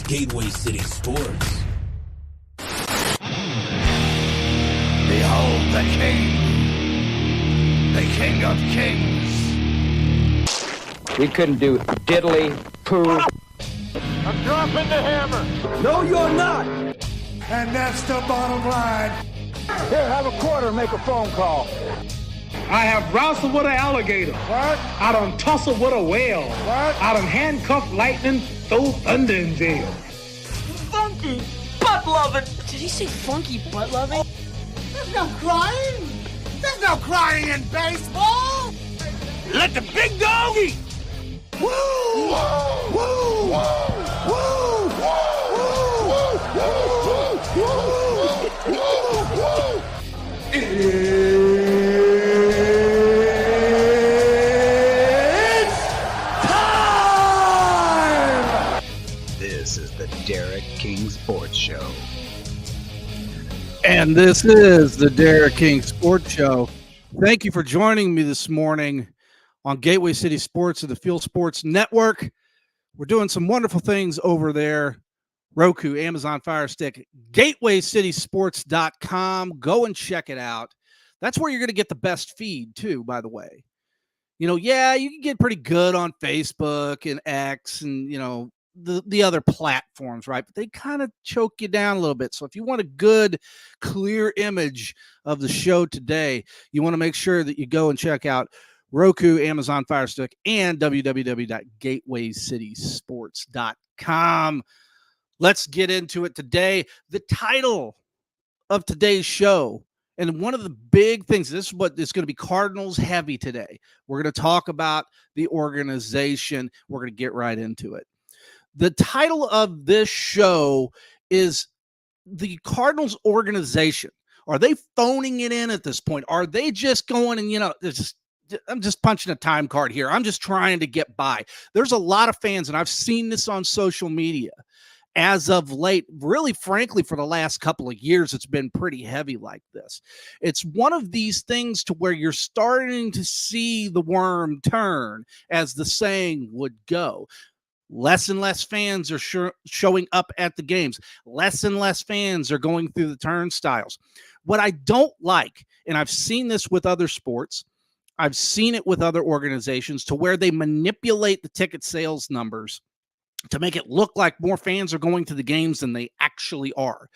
Gateway City Sports. Behold the King of Kings. We couldn't do diddly poo. I'm dropping the hammer. No, you're not. And that's the bottom line. Here, have a quarter, make a phone call. I have wrestled with an alligator. What? I done tussled with a whale. What? I done handcuffed lightning, throw thunder in jail. Funky butt loving. Did he say funky butt loving? There's no crying. There's no crying in baseball. Let the big dog eat. Woo! Woo! Woo! Woo! Woo! It's time! This is the Derek King Sports Show. And this is the Derek King Sports Show. Thank you for joining me this morning on Gateway City Sports of the Field Sports Network. We're doing some wonderful things over there. Roku, Amazon Fire Stick, GatewayCitySports.com. Go and check it out. That's where you're going to get the best feed too, by the way. You know, yeah, you can get pretty good on Facebook and X and, you know, the other platforms, right? But they kind of choke you down a little bit. So if you want a good, clear image of the show today, you want to make sure that you go and check out Roku, Amazon Fire Stick, and www.gatewaycitysports.com. Let's get into it today. The title of today's show, and one of the big things, this is what is going to be Cardinals heavy today. We're going to talk about the organization. We're going to get right into it. The title of this show is the Cardinals organization. Are they phoning it in at this point? Are they just going and, you know, I'm just punching a time card here. I'm just trying to get by. There's a lot of fans, and I've seen this on social media as of late. Really, frankly, for the last couple of years, it's been pretty heavy like this. It's one of these things to where you're starting to see the worm turn, as the saying would go. Less and less fans are showing up at the games. Less and less fans are going through the turnstiles. What I don't like, and I've seen this with other sports, I've seen it with other organizations, to where they manipulate the ticket sales numbers to make it look like more fans are going to the games than they actually are.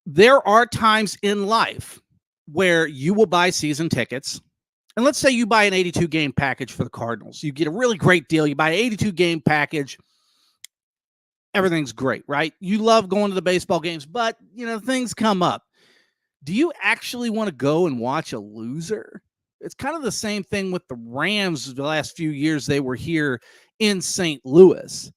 There are times in life where you will buy season tickets. And let's say you buy an 82-game package for the Cardinals. You get a really great deal. You buy an 82-game package. Everything's great, right? You love going to the baseball games, but, you know, things come up. Do you actually want to go and watch a loser? It's kind of the same thing with the Rams the last few years they were here in St. Louis.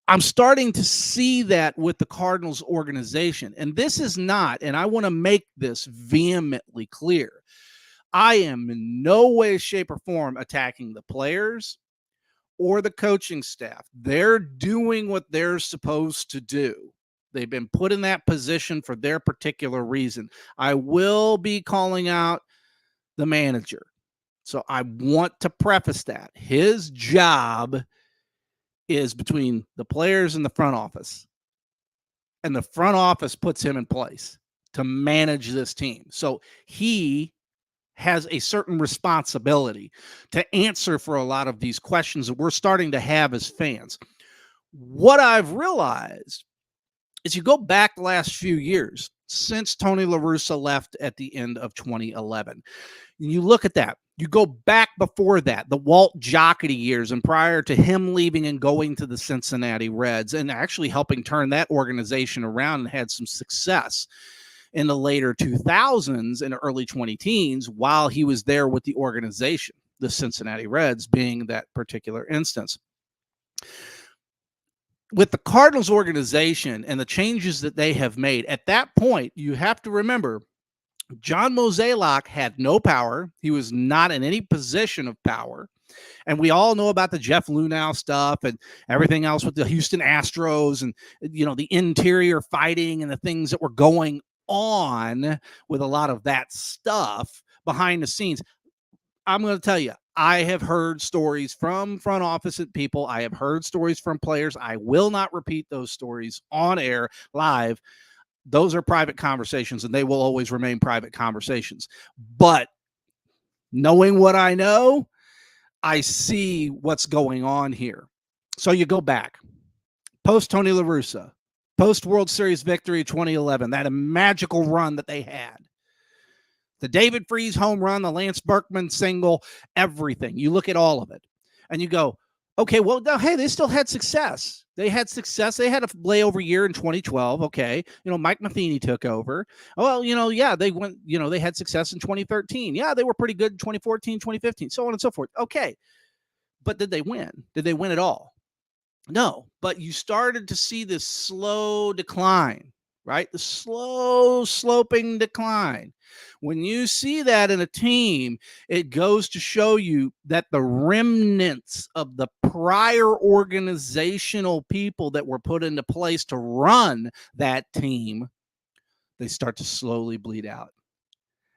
I'm starting to see that with the Cardinals organization. And this is not, and I want to make this vehemently clear, I am in no way, shape, or form attacking the players or the coaching staff. They're doing what they're supposed to do. They've been put in that position for their particular reason. I will be calling out the manager. So I want to preface that. His job is between the players and the front office. And the front office puts him in place to manage this team. So he has a certain responsibility to answer for a lot of these questions that we're starting to have as fans. What I've realized is, you go back the last few years since Tony La Russa left at the end of 2011. You look at that. You go back before that, the Walt Jocketty years, and prior to him leaving and going to the Cincinnati Reds and actually helping turn that organization around and had some success in the later 2000s and early 2010s while he was there with the organization, the Cincinnati Reds being that particular instance. With the Cardinals organization and the changes that they have made, at that point, you have to remember, John Mozeliak had no power. He was not in any position of power. And we all know about the Jeff Luhnow stuff and everything else with the Houston Astros and, you know, the interior fighting and the things that were going on with a lot of that stuff behind the scenes. I'm going to tell you, I have heard stories from front office people. I have heard stories from players. I will not repeat those stories on air live. Those are private conversations, and they will always remain private conversations. But knowing what I know, I see what's going on here. So you go back. Post Tony La Russa, post World Series victory 2011, that a magical run that they had. The David Freese home run, the Lance Berkman single, everything. You look at all of it and you go, okay, well, no, hey, they still had success. They had success. They had a layover year in 2012. Okay. Mike Matheny took over. Well, yeah, they went, they had success in 2013. Yeah, they were pretty good in 2014, 2015, so on and so forth. Okay. But did they win? Did they win at all? No, but you started to see this slow decline, right? The slow sloping decline. When you see that in a team, it goes to show you that the remnants of the prior organizational people that were put into place to run that team, they start to slowly bleed out.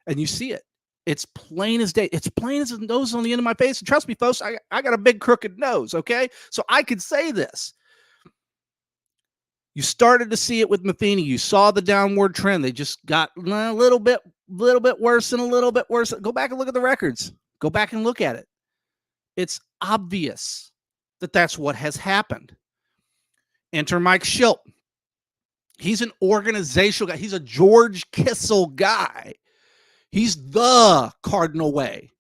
And you see it. It's plain as day. It's plain as a nose on the end of my face. And trust me, folks, I got a big crooked nose, okay? So I could say this. You started to see it with Matheny. You saw the downward trend. They just got a little bit worse and a little bit worse. Go back and look at the records. Go back and look at it. It's obvious that that's what has happened. Enter Mike Schilt. He's an organizational guy. He's a George Kissel guy. He's the Cardinal way.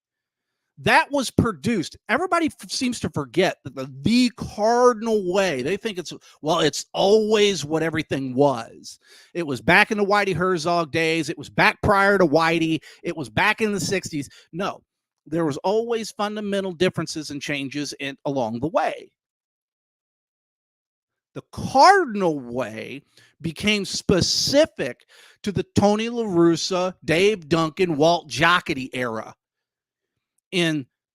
That was produced. Everybody seems to forget that the Cardinal way, they think it's always what everything was. It was back in the Whitey Herzog days. It was back prior to Whitey. It was back in the 60s. No, there was always fundamental differences and changes along the way. The Cardinal way became specific to the Tony La Russa, Dave Duncan, Walt Jocketty era.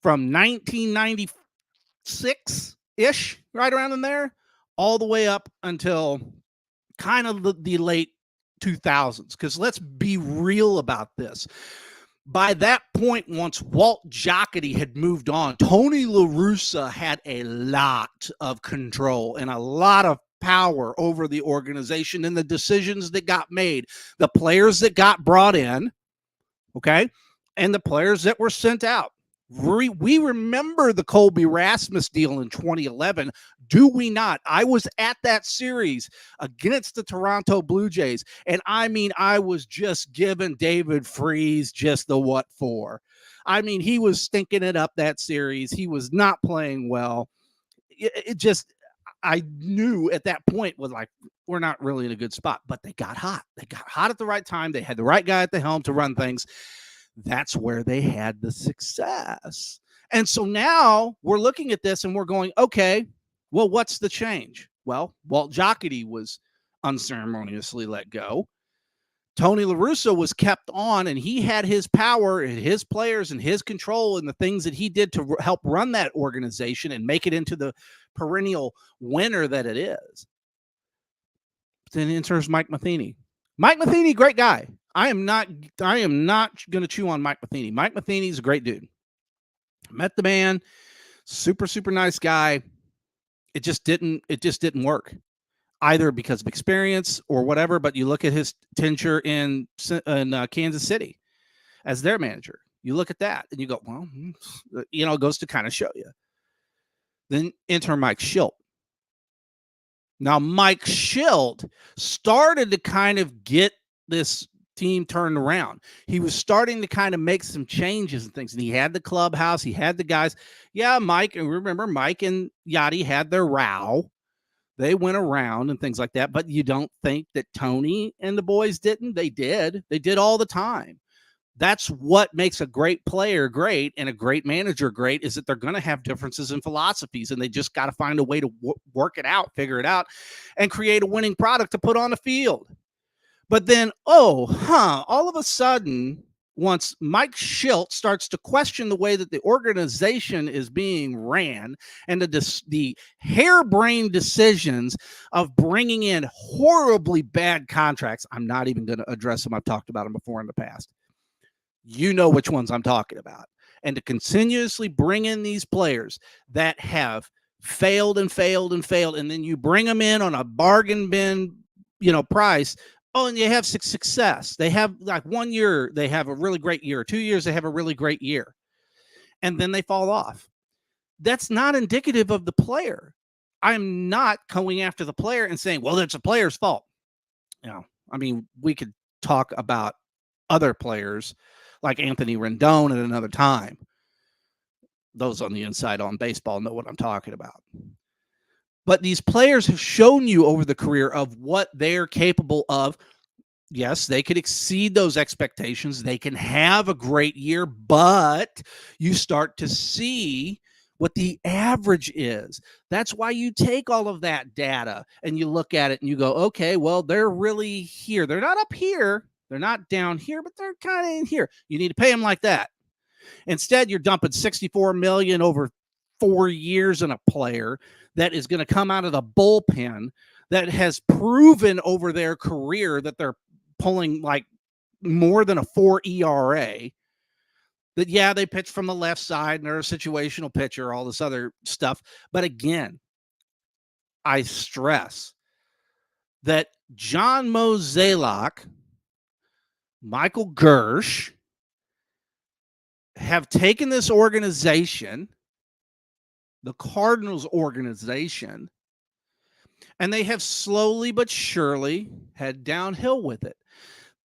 From 1996-ish, right around in there, all the way up until kind of the late 2000s. Because let's be real about this. By that point, once Walt Jocketty had moved on, Tony La Russa had a lot of control and a lot of power over the organization and the decisions that got made, the players that got brought in, okay, and the players that were sent out. We remember the Colby Rasmus deal in 2011. Do we not? I was at that series against the Toronto Blue Jays. And I mean, I was just giving David Freese just the what for. I mean, he was stinking it up that series. He was not playing well. I knew at that point was like, we're not really in a good spot, but they got hot. They got hot at the right time. They had the right guy at the helm to run things. That's where they had the success. And so now we're looking at this and we're going, okay, well, what's the change? Well, Walt Jocketty was unceremoniously let go. Tony La Russa was kept on, and he had his power and his players and his control and the things that he did to help run that organization and make it into the perennial winner that it is. Then enters Mike Matheny. Mike Matheny, great guy. I am not going to chew on Mike Matheny. Mike Matheny is a great dude. Met the man, super, super nice guy. It just didn't work, either because of experience or whatever. But you look at his tenure in Kansas City as their manager. You look at that and you go, well, it goes to kind of show you. Then enter Mike Schilt. Now, Mike Schilt started to kind of get this team turned around. He was starting to kind of make some changes and things. And he had the clubhouse. He had the guys. Yeah, Mike. And remember, Mike and Yachty had their row. They went around and things like that. But you don't think that Tony and the boys didn't? They did. They did all the time. That's what makes a great player great and a great manager great, is that they're going to have differences in philosophies, and they just got to find a way to work it out, figure it out, and create a winning product to put on the field. But then, all of a sudden, once Mike Schilt starts to question the way that the organization is being ran and the harebrained decisions of bringing in horribly bad contracts, I'm not even going to address them. I've talked about them before in the past. You know which ones I'm talking about. and to continuously bring in these players that have failed and failed and failed, and then you bring them in on a bargain bin, price. Oh, and you have success. They have like 1 year, they have a really great year. 2 years, they have a really great year. And then they fall off. That's not indicative of the player. I'm not going after the player and saying, well, it's a player's fault. We could talk about other players like Anthony Rendon at another time. Those on the inside on baseball know what I'm talking about. But these players have shown you over the career of what they're capable of. Yes, they could exceed those expectations. They can have a great year, but you start to see what the average is. That's why you take all of that data and you look at it and you go, okay, well, they're really here. They're not up here. They're not down here, but they're kind of in here. You need to pay them like that. Instead, you're dumping $64 million over 4 years in a player that is going to come out of the bullpen that has proven over their career that they're pulling like more than a 4 ERA. That, yeah, they pitch from the left side and they're a situational pitcher, all this other stuff. But again, I stress that John Mozeliak, Michael Gersh have taken this organization, the Cardinals organization, and they have slowly but surely head downhill with it.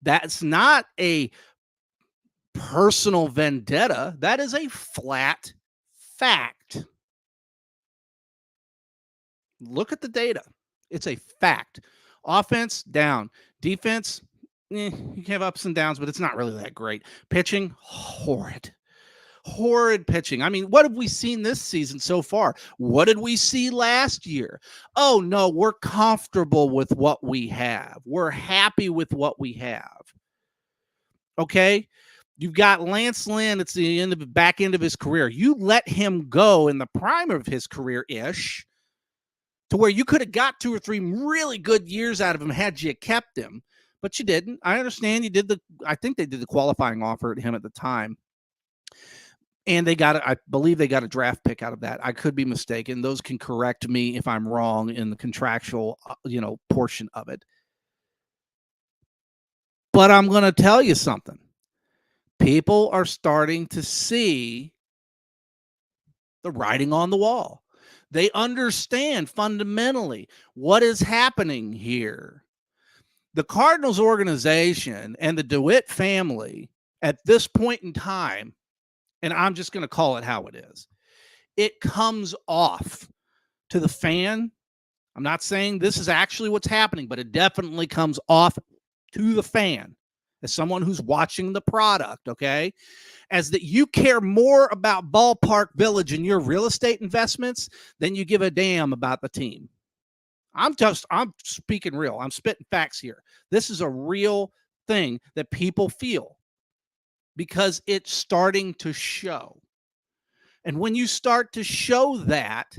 That's not a personal vendetta. That is a flat fact. Look at the data. It's a fact. Offense, down. Defense, you can have ups and downs, but it's not really that great. Pitching, horrid pitching. I mean, what have we seen this season so far? What did we see last year? Oh, no, we're comfortable with what we have. We're happy with what we have. Okay? You've got Lance Lynn. It's the back end of his career. You let him go in the prime of his career-ish to where you could have got 2 or 3 really good years out of him had you kept him, but you didn't. I understand you did I think they did the qualifying offer at him at the time. And I believe they got a draft pick out of that. I could be mistaken. Those can correct me if I'm wrong in the contractual, portion of it. But I'm going to tell you something. People are starting to see the writing on the wall. They understand fundamentally what is happening here. The Cardinals organization and the DeWitt family at this point in time, and I'm just going to call it how it is, it comes off to the fan. I'm not saying this is actually what's happening, but it definitely comes off to the fan as someone who's watching the product, okay, as that you care more about Ballpark Village and your real estate investments than you give a damn about the team. I'm speaking real. I'm spitting facts here. This is a real thing that people feel because it's starting to show. And when you start to show that,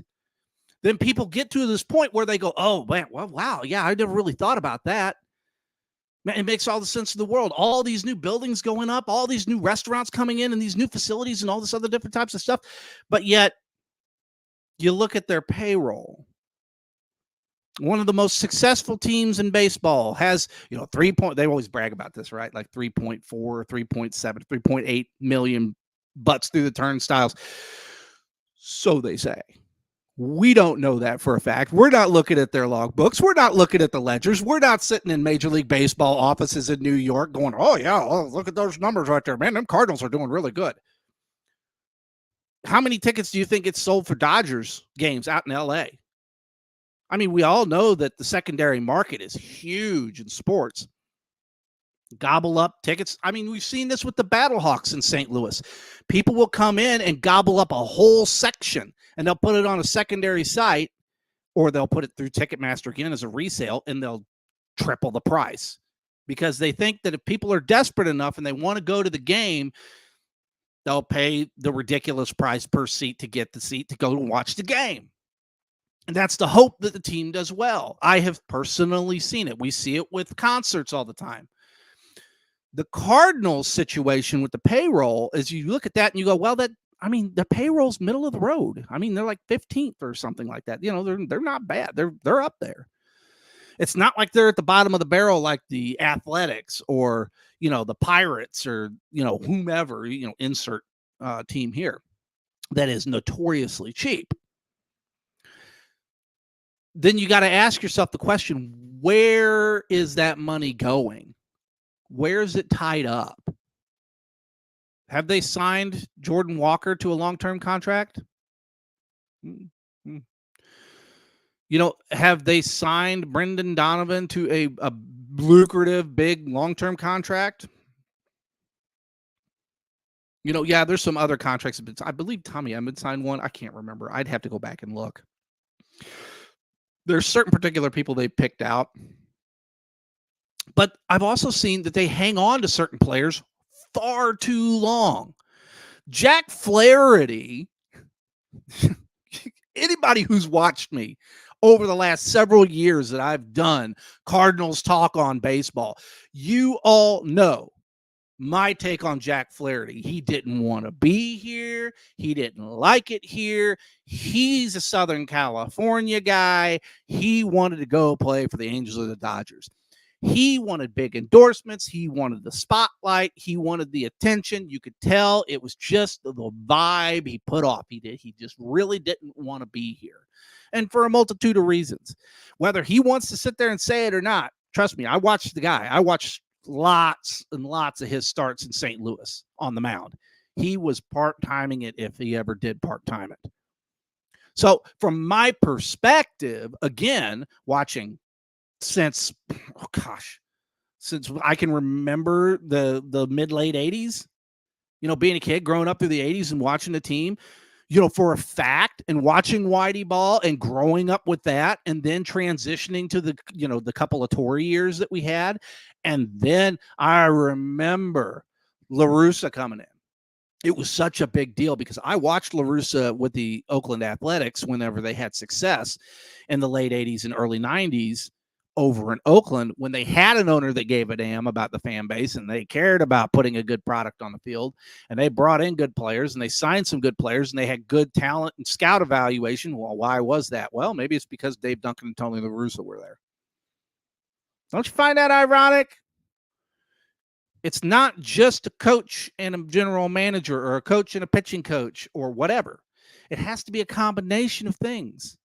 then people get to this point where they go, oh, man, well, wow, yeah, I never really thought about that. Man, it makes all the sense in the world. All these new buildings going up, all these new restaurants coming in and these new facilities and all this other different types of stuff. But yet, you look at their payroll. One of the most successful teams in baseball has, they always brag about this, right? Like 3.4, 3.7, 3.8 million butts through the turnstiles. So they say. We don't know that for a fact. We're not looking at their logbooks. We're not looking at the ledgers. We're not sitting in Major League Baseball offices in New York going, oh, yeah, look at those numbers right there. Man, them Cardinals are doing really good. How many tickets do you think it's sold for Dodgers games out in L.A.? I mean, we all know that the secondary market is huge in sports. Gobble up tickets. I mean, we've seen this with the Battlehawks in St. Louis. People will come in and gobble up a whole section, and they'll put it on a secondary site, or they'll put it through Ticketmaster again as a resale, and they'll triple the price because they think that if people are desperate enough and they want to go to the game, they'll pay the ridiculous price per seat to get the seat to go and watch the game. And that's the hope that the team does well. I have personally seen it. We see it with concerts all the time. The Cardinals situation with the payroll is you look at that and you go, well, the payroll's middle of the road. I mean, they're like 15th or something like that. They're not bad. They're up there. It's not like they're at the bottom of the barrel like the Athletics or, the Pirates or, whomever, insert team here that is notoriously cheap. Then you got to ask yourself the question, where is that money going? Where is it tied up? Have they signed Jordan Walker to a long-term contract? Have they signed Brendan Donovan to a lucrative, big, long-term contract? There's some other contracts. I believe Tommy Edmonds signed one. I can't remember. I'd have to go back and look. There's certain particular people they picked out. But I've also seen that they hang on to certain players far too long. Jack Flaherty, anybody who's watched me over the last several years that I've done Cardinals Talk on Baseball, you all know my take on Jack Flaherty. He didn't want to be here. He didn't like it here. He's a Southern California guy. He wanted to go play for the Angels or the Dodgers. He wanted big endorsements. He wanted the spotlight. He wanted the attention. You could tell it was just the vibe he put off. He just really didn't want to be here. And for a multitude of reasons, whether he wants to sit there and say it or not, trust me, I watched the guy. I watched lots and lots of his starts in St. Louis on the mound. He was part-timing it if he ever did part-time it. So from my perspective, again, watching since I can remember the mid-late 80s, being a kid growing up through the 80s and watching the team, for a fact, and watching Whitey Ball and growing up with that, and then transitioning to the couple of Torrey years that we had. And then I remember La Russa coming in. It was such a big deal because I watched La Russa with the Oakland Athletics whenever they had success in the late 80s and early 90s over in Oakland, when they had an owner that gave a damn about the fan base and they cared about putting a good product on the field, and they brought in good players and they signed some good players and they had good talent and scout evaluation. Well, why was that? Well, maybe it's because Dave Duncan and Tony La Russa were there. Don't you find that ironic? It's not just a coach and a general manager or a coach and a pitching coach or whatever. It has to be a combination of things.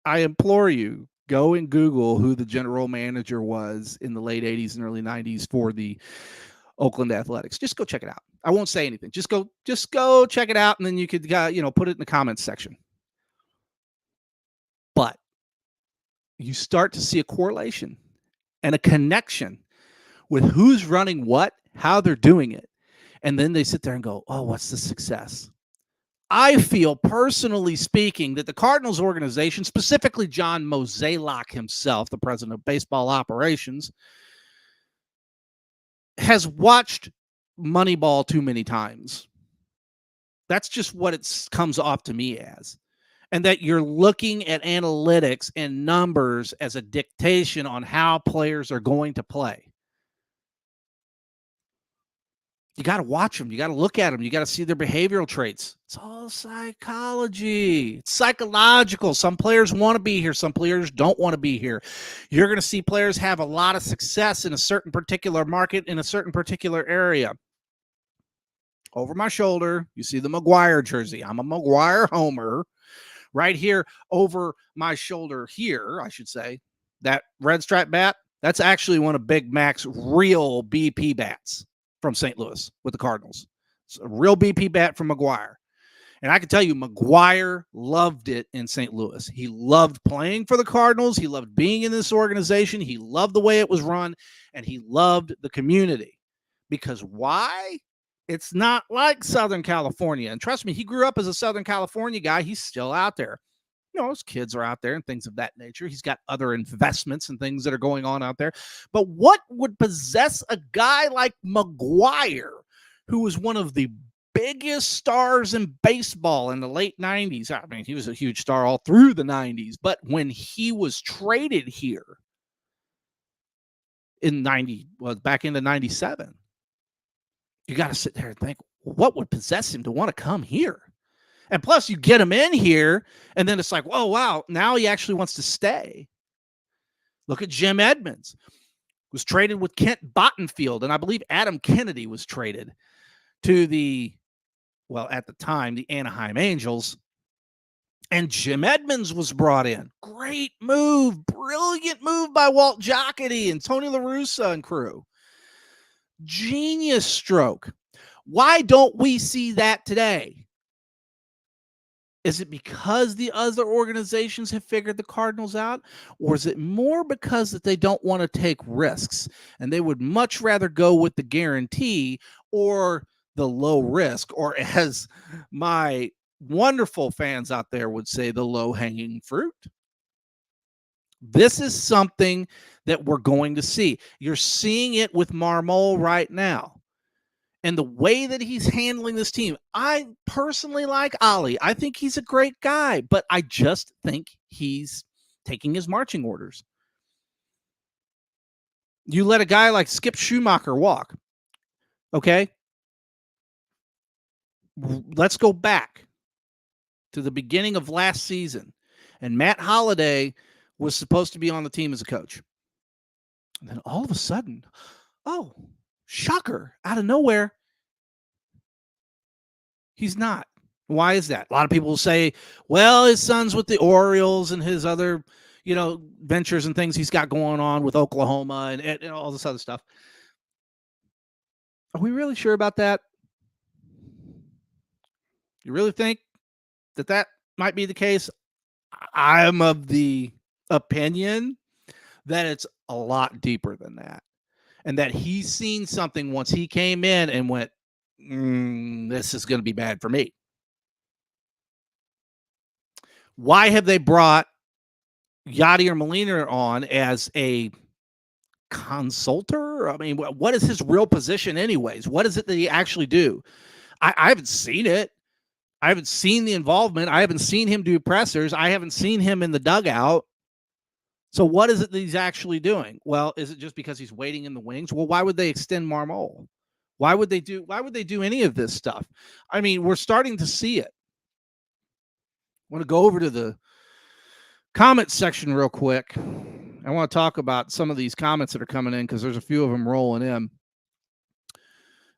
I implore you, go and Google who the general manager was in the late 80s and early 90s for the Oakland Athletics. Just go check it out. I won't say anything. Just go check it out, and then you could put it in the comments section. But you start to see a correlation and a connection with who's running what, how they're doing it. And then they sit there and go, oh, what's the success? I feel, personally speaking, that the Cardinals organization, specifically John Mozeliak himself, the president of baseball operations, has watched Moneyball too many times. That's just what it comes off to me as. And that you're looking at analytics and numbers as a dictation on how players are going to play. You got to watch them. You got to look at them. You got to see their behavioral traits. It's all psychology. It's psychological. Some players want to be here. Some players don't want to be here. You're going to see players have a lot of success in a certain particular market, in a certain particular area. Over my shoulder, you see the McGuire jersey. I'm a McGuire homer. Right here over my shoulder here, I should say, that red stripe bat, that's actually one of Big Mac's real BP bats from St. Louis with the Cardinals. It's a real BP bat from McGuire. And I can tell you, McGuire loved it in St. Louis. He loved playing for the Cardinals. He loved being in this organization. He loved the way it was run, and he loved the community. Because why? It's not like Southern California. And trust me, he grew up as a Southern California guy. He's still out there. His kids are out there and things of that nature. He's got other investments and things that are going on out there. But what would possess a guy like McGuire, who was one of the biggest stars in baseball in the late 90s? I mean, he was a huge star all through the 90s. But when he was traded here, back into 97. You got to sit there and think, what would possess him to want to come here? And plus, you get him in here, and then it's like, whoa, wow, now he actually wants to stay. Look at Jim Edmonds, was traded with Kent Bottenfield, and I believe Adam Kennedy was traded to at the time, the Anaheim Angels. And Jim Edmonds was brought in. Great move, brilliant move by Walt Jocketty and Tony La Russa and crew. Genius stroke. Why don't we see that today? Is it because the other organizations have figured the Cardinals out? Or is it more because that they don't want to take risks and they would much rather go with the guarantee or the low risk, or as my wonderful fans out there would say, the low-hanging fruit? This is something that we're going to see. You're seeing it with Marmol right now. And the way that he's handling this team, I personally like Ollie. I think he's a great guy, but I just think he's taking his marching orders. You let a guy like Skip Schumacher walk, okay? Let's go back to the beginning of last season, and Matt Holliday was supposed to be on the team as a coach. And then all of a sudden, oh, shocker, out of nowhere, he's not. Why is that? A lot of people will say, well, his son's with the Orioles and his other, ventures and things he's got going on with Oklahoma and all this other stuff. Are we really sure about that? You really think that might be the case? I'm of the opinion that it's a lot deeper than that, and that he's seen something once he came in and went, this is going to be bad for me. Why have they brought Yadier Molina on as a consultor? I mean, what is his real position anyways? What is it that he actually do? I haven't seen it. I haven't seen the involvement. I haven't seen him do pressers. I haven't seen him in the dugout. So what is it that he's actually doing? Well, is it just because he's waiting in the wings? Well, why would they extend Marmol? Why would they do any of this stuff? I mean, we're starting to see it. I want to go over to the comment section real quick. I want to talk about some of these comments that are coming in because there's a few of them rolling in.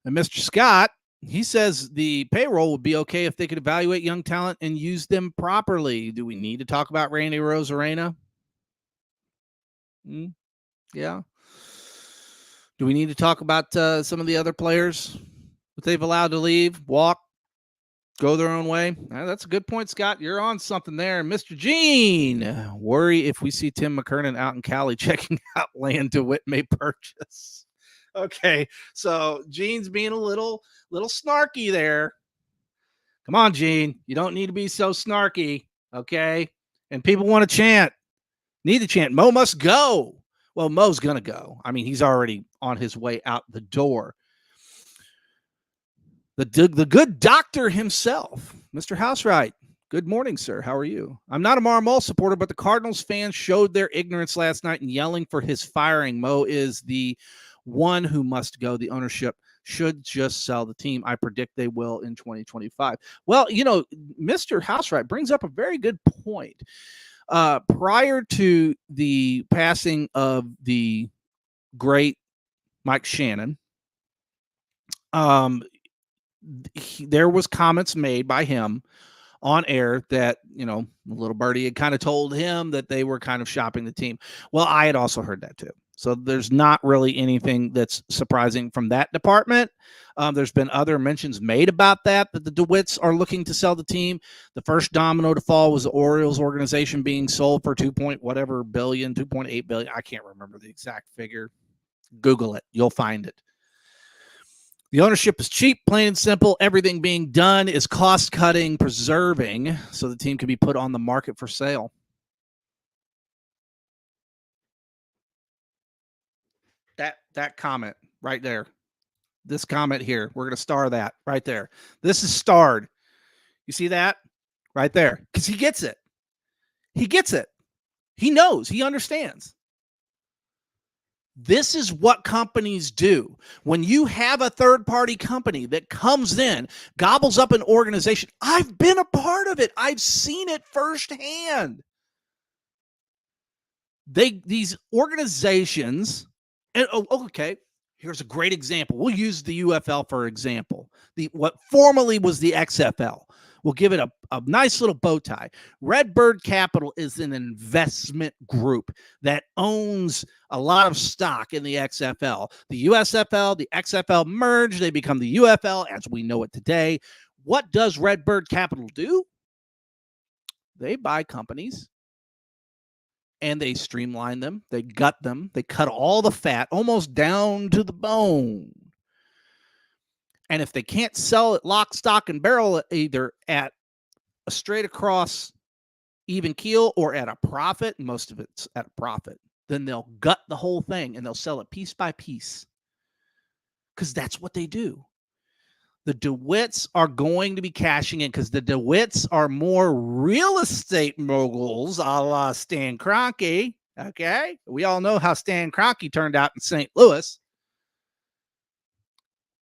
And Mr. Scott, he says the payroll would be okay if they could evaluate young talent and use them properly. Do we need to talk about Randy Rosarena? Yeah. Do we need to talk about some of the other players that they've allowed to leave, walk, go their own way? That's a good point, Scott. You're on something there. Mr. Gene, worry if we see Tim McKernan out in Cali checking out land DeWitt may purchase. Okay, so Gene's being a little snarky there. Come on, Gene. You don't need to be so snarky, okay? And people want to chant. Need to chant, Mo must go. Well, Mo's going to go. I mean, he's already on his way out the door. The good doctor himself, Mr. Housewright. Good morning, sir. How are you? I'm not a Marmol supporter, but the Cardinals fans showed their ignorance last night in yelling for his firing. Mo is the one who must go. The ownership should just sell the team. I predict they will in 2025. Well, Mr. Housewright brings up a very good point. Prior to the passing of the great Mike Shannon, there was comments made by him on air that, little birdie had kind of told him that they were kind of shopping the team. Well, I had also heard that too. So there's not really anything that's surprising from that department. There's been other mentions made about that the DeWitts are looking to sell the team. The first domino to fall was the Orioles organization being sold for $2.8 billion. I can't remember the exact figure. Google it. You'll find it. The ownership is cheap, plain and simple. Everything being done is cost-cutting, preserving, so the team can be put on the market for sale. That comment right there. This comment here, we're going to star that right there. This is starred. You see that? Right there. Because he gets it. He gets it. He knows. He understands. This is what companies do. When you have a third-party company that comes in, gobbles up an organization, I've been a part of it. I've seen it firsthand. These organizations, and okay, here's a great example. We'll use the UFL for example. What formerly was the XFL. We'll give it a nice little bow tie. Redbird Capital is an investment group that owns a lot of stock in the XFL. The USFL, the XFL merge, they become the UFL as we know it today. What does Redbird Capital do? They buy companies and they streamline them, they gut them, they cut all the fat almost down to the bone. And if they can't sell it lock, stock, and barrel, either at a straight across even keel or at a profit, most of it's at a profit, then they'll gut the whole thing and they'll sell it piece by piece. Because that's what they do. The DeWitts are going to be cashing in because the DeWitts are more real estate moguls a la Stan Kroenke. Okay? We all know how Stan Kroenke turned out in St. Louis.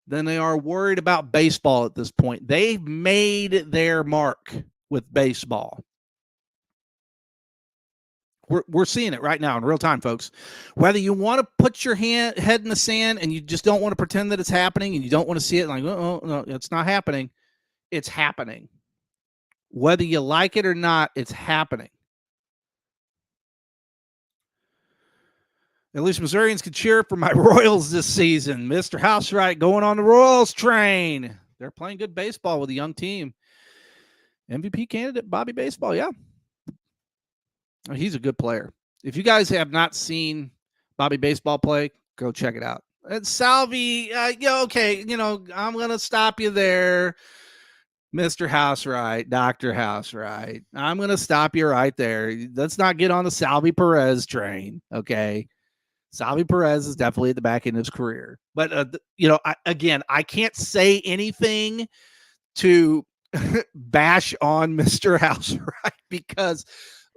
Than they are worried about baseball at this point. They've made their mark with baseball. We're seeing it right now in real time, folks. Whether you want to put your head in the sand and you just don't want to pretend that it's happening and you don't want to see it like, oh, no, it's not happening. It's happening. Whether you like it or not, it's happening. At least Missourians can cheer for my Royals this season. Mr. Housewright going on the Royals train. They're playing good baseball with a young team. MVP candidate Bobby Baseball, yeah. He's a good player. If you guys have not seen Bobby Baseball play, go check it out. And Salvi, okay, I'm going to stop you there, Mr. Housewright, Dr. Housewright. I'm going to stop you right there. Let's not get on the Salvi Perez train, okay? Salvi Perez is definitely at the back end of his career. But, I can't say anything to bash on Mr. Housewright because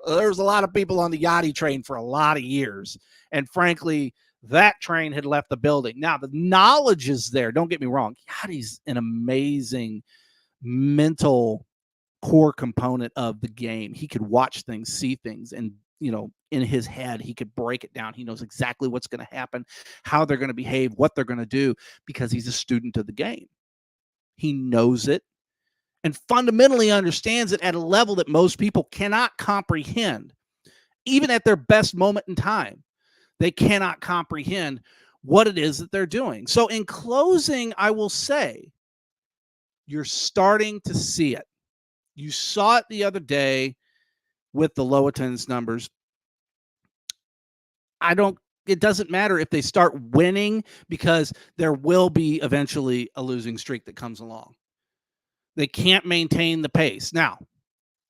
there's a lot of people on the Yachty train for a lot of years. And frankly, that train had left the building. Now, the knowledge is there. Don't get me wrong. Yachty's an amazing mental core component of the game. He could watch things, see things, and in his head, he could break it down. He knows exactly what's going to happen, how they're going to behave, what they're going to do, because he's a student of the game. He knows it and fundamentally understands it at a level that most people cannot comprehend. Even at their best moment in time, they cannot comprehend what it is that they're doing. So in closing, I will say, you're starting to see it. You saw it the other day with the low attendance numbers. It doesn't matter if they start winning because there will be eventually a losing streak that comes along. They can't maintain the pace. Now,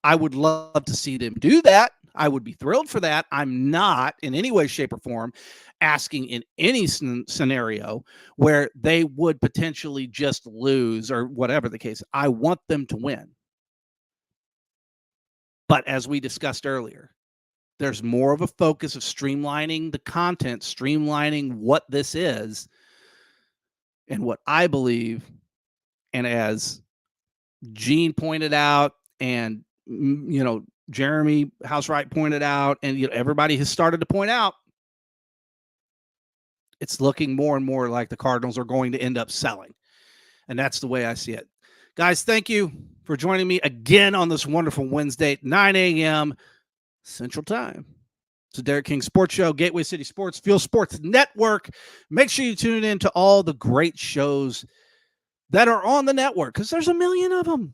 I would love to see them do that. I would be thrilled for that. I'm not in any way, shape, or form asking in any scenario where they would potentially just lose or whatever the case. I want them to win. But as we discussed earlier, there's more of a focus of streamlining the content, streamlining what this is, and what I believe, and as Gene pointed out, and Jeremy Housewright pointed out, and everybody has started to point out, it's looking more and more like the Cardinals are going to end up selling. And that's the way I see it. Guys, thank you for joining me again on this wonderful Wednesday at 9 a.m. Central Time. It's the Derek King Sports Show, Gateway City Sports, Fuel Sports Network. Make sure you tune in to all the great shows that are on the network because there's a million of them.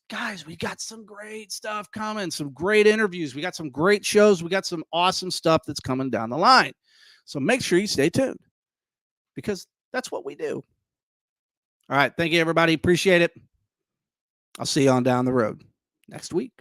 Guys, we got some great stuff coming, some great interviews. We got some great shows. We got some awesome stuff that's coming down the line. So make sure you stay tuned because that's what we do. All right. Thank you, everybody. Appreciate it. I'll see you on down the road next week.